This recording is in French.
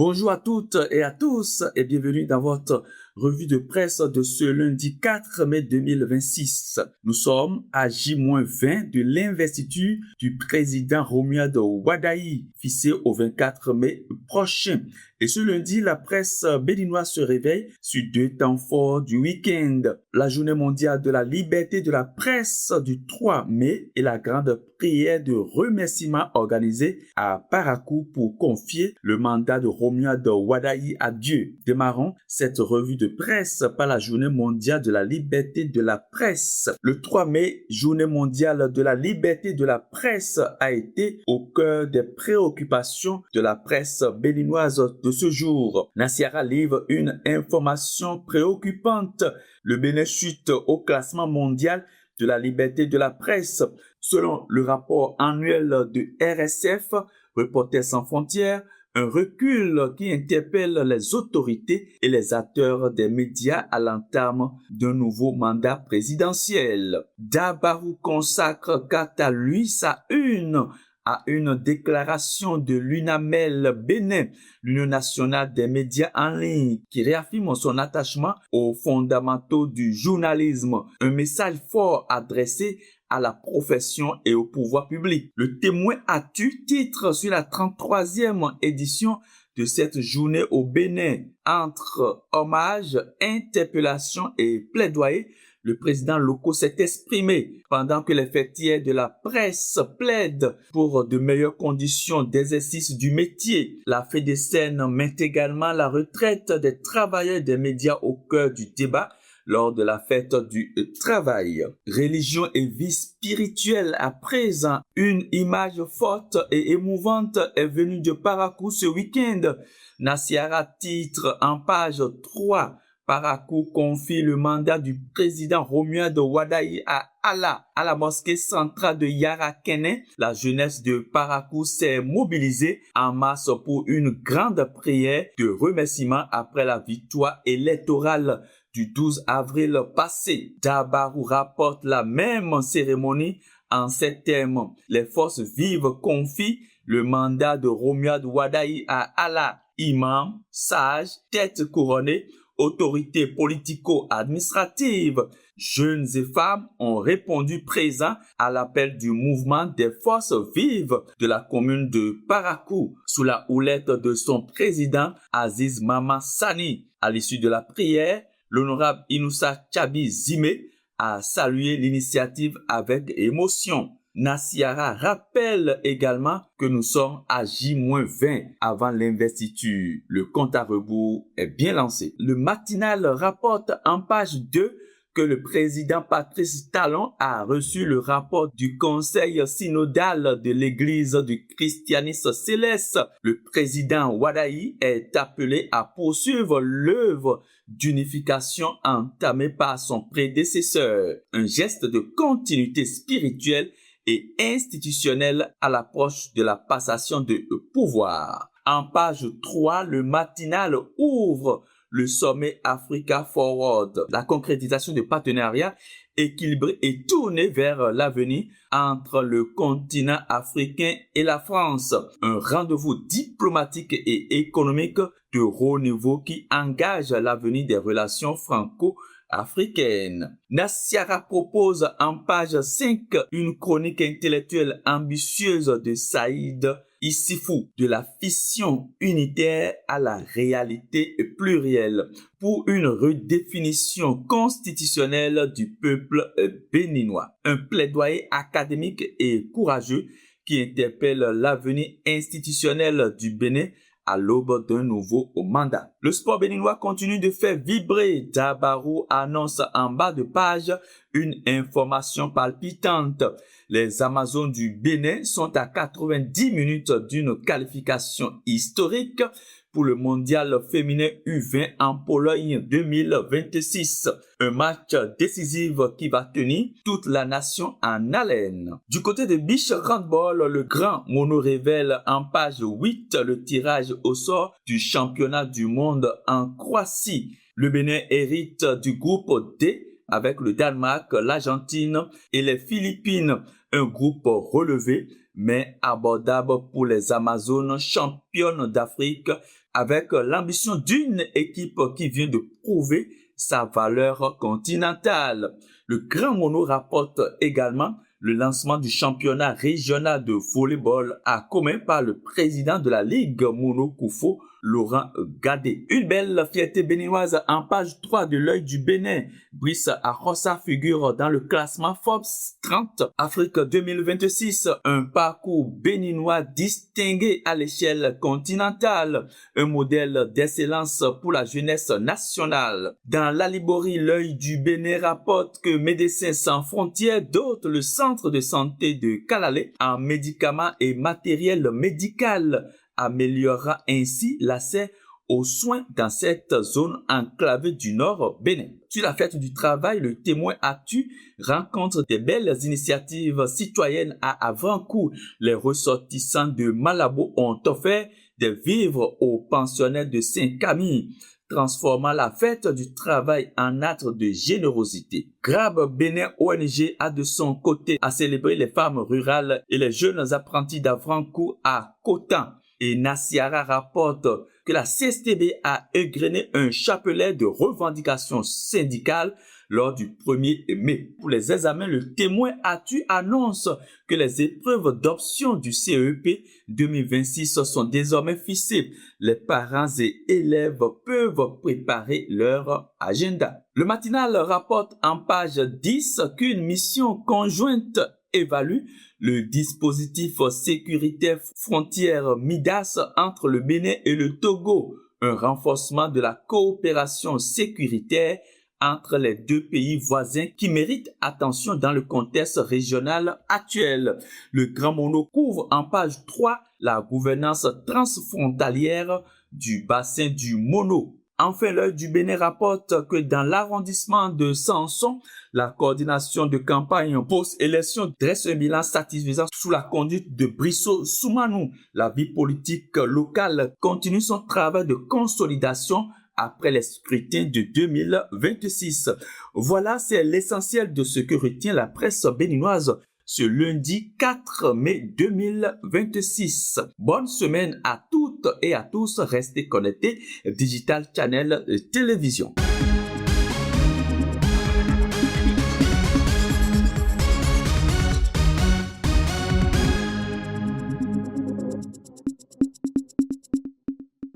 Bonjour à toutes et à tous et bienvenue dans votre revue de presse de ce lundi 4 mai 2026. Nous sommes à J-20 de l'investiture du président Romuald Wadayi, fixé au 24 mai prochain. Et ce lundi, la presse béninoise se réveille sur deux temps forts du week-end. La journée mondiale de la liberté de la presse du 3 mai et la grande prière de remerciement organisée à Parakou pour confier le mandat de Romuald Wadayi à Dieu. Démarrons cette revue de presse par la journée mondiale de la liberté de la presse. Le 3 mai, journée mondiale de la liberté de la presse a été au cœur des préoccupations de la presse béninoise de ce jour. Nassiara livre une information préoccupante. Le Bénin chute au classement mondial de la liberté de la presse. Selon le rapport annuel de RSF, Reporters sans frontières, un recul qui interpelle les autorités et les acteurs des médias à l'entame d'un nouveau mandat présidentiel. Dabarou consacre quant à lui sa une à une déclaration de l'UNAMEL Bénin, l'Union nationale des médias en ligne, qui réaffirme son attachement aux fondamentaux du journalisme. Un message fort adressé à la profession et au pouvoir public. Le Témoin Actu titre sur la 33e édition de cette journée au Bénin. Entre hommage, interpellation et plaidoyer, le président Loko s'est exprimé pendant que les fêtières de la presse plaident pour de meilleures conditions d'exercice du métier. La FEDESCEN met également la retraite des travailleurs des médias au cœur du débat lors de la fête du travail. Religion et vie spirituelle à présent. Une image forte et émouvante est venue de Parakou ce week-end. Nassiara titre en page 3. Parakou confie le mandat du président Romuald Wadayi à Allah. À la mosquée centrale de Yarakene, la jeunesse de Parakou s'est mobilisée en masse pour une grande prière de remerciement après la victoire électorale du 12 avril passé. Dabarou rapporte la même cérémonie en ces termes. Les forces vives confient le mandat de Romuald Wadayi à Allah. Imam, sage, tête couronnée, autorités politico-administratives, jeunes et femmes ont répondu présents à l'appel du mouvement des forces vives de la commune de Parakou, sous la houlette de son président Aziz Mama Sani. À l'issue de la prière, l'honorable Inoussa Tchabi Zimé a salué l'initiative avec émotion. Nassiara rappelle également que nous sommes à J-20 avant l'investiture. Le compte à rebours est bien lancé. Le matinal rapporte en page 2 que le président Patrice Talon a reçu le rapport du conseil synodal de l'église du christianisme céleste. Le président Wadayi est appelé à poursuivre l'œuvre d'unification entamée par son prédécesseur. Un geste de continuité spirituelle et institutionnelle à l'approche de la passation de pouvoir. En page 3, le matinal ouvre le sommet Africa Forward, la concrétisation de partenariats équilibrés et tournés vers l'avenir entre le continent africain et la France. Un rendez-vous diplomatique et économique de haut niveau qui engage l'avenir des relations franco-africaine. Nassiara propose en page 5 une chronique intellectuelle ambitieuse de Saïd Issifou, de la fission unitaire à la réalité plurielle, pour une redéfinition constitutionnelle du peuple béninois. Un plaidoyer académique et courageux qui interpelle l'avenir institutionnel du Bénin à l'aube d'un nouveau mandat. Le sport béninois continue de faire vibrer. Dabarou annonce en bas de page une information palpitante. Les Amazones du Bénin sont à 90 minutes d'une qualification historique pour le mondial féminin U20 en Pologne 2026. Un match décisif qui va tenir toute la nation en haleine. Du côté de Beach Handball, le grand mono révèle en page 8 le tirage au sort du championnat du monde en Croatie. Le Bénin hérite du groupe D avec le Danemark, l'Argentine et les Philippines. Un groupe relevé mais abordable pour les Amazones championnes d'Afrique avec l'ambition d'une équipe qui vient de prouver sa valeur continentale. Le Grand Mono rapporte également le lancement du championnat régional de volleyball à Commin par le président de la Ligue Mono Koufo, Laurent Gadé. Une belle fierté béninoise en page 3 de l'œil du Bénin. Brice Arrossa figure dans le classement Forbes 30 Afrique 2026. Un parcours béninois distingué à l'échelle continentale. Un modèle d'excellence pour la jeunesse nationale. Dans la Liborie, l'œil du Bénin rapporte que Médecins sans frontières dote le centre de santé de Kalalé en médicaments et matériel médical, améliorant ainsi l'accès aux soins dans cette zone enclavée du Nord Bénin. Sur la fête du travail, le Témoin Actu rencontre des belles initiatives citoyennes à Avrancourt. Les ressortissants de Malabo ont offert des vivres aux pensionnaires de Saint-Camille, transformant la fête du travail en acte de générosité. Grab Bénin ONG a de son côté à célébrer les femmes rurales et les jeunes apprentis d'Avrancourt à Cotan. Et Nassiara rapporte que la CSTB a égrené un chapelet de revendications syndicales lors du 1er mai. Pour les examens, le Témoin Actu annonce que les épreuves d'option du CEP 2026 sont désormais fixées. Les parents et élèves peuvent préparer leur agenda. Le matinal rapporte en page 10 qu'une mission conjointe évalue le dispositif sécuritaire frontière MIDAS entre le Bénin et le Togo, un renforcement de la coopération sécuritaire entre les deux pays voisins qui mérite attention dans le contexte régional actuel. Le Grand Mono couvre en page 3 la gouvernance transfrontalière du bassin du Mono. Enfin, l'œil du Bénin rapporte que dans l'arrondissement de Samson, la coordination de campagne post-élection dresse un bilan satisfaisant sous la conduite de Brisso Soumanou. La vie politique locale continue son travail de consolidation après les scrutins de 2026. Voilà, c'est l'essentiel de ce que retient la presse béninoise ce lundi 4 mai 2026. Bonne semaine à toutes et à tous. Restez connectés. Digital Channel Télévision.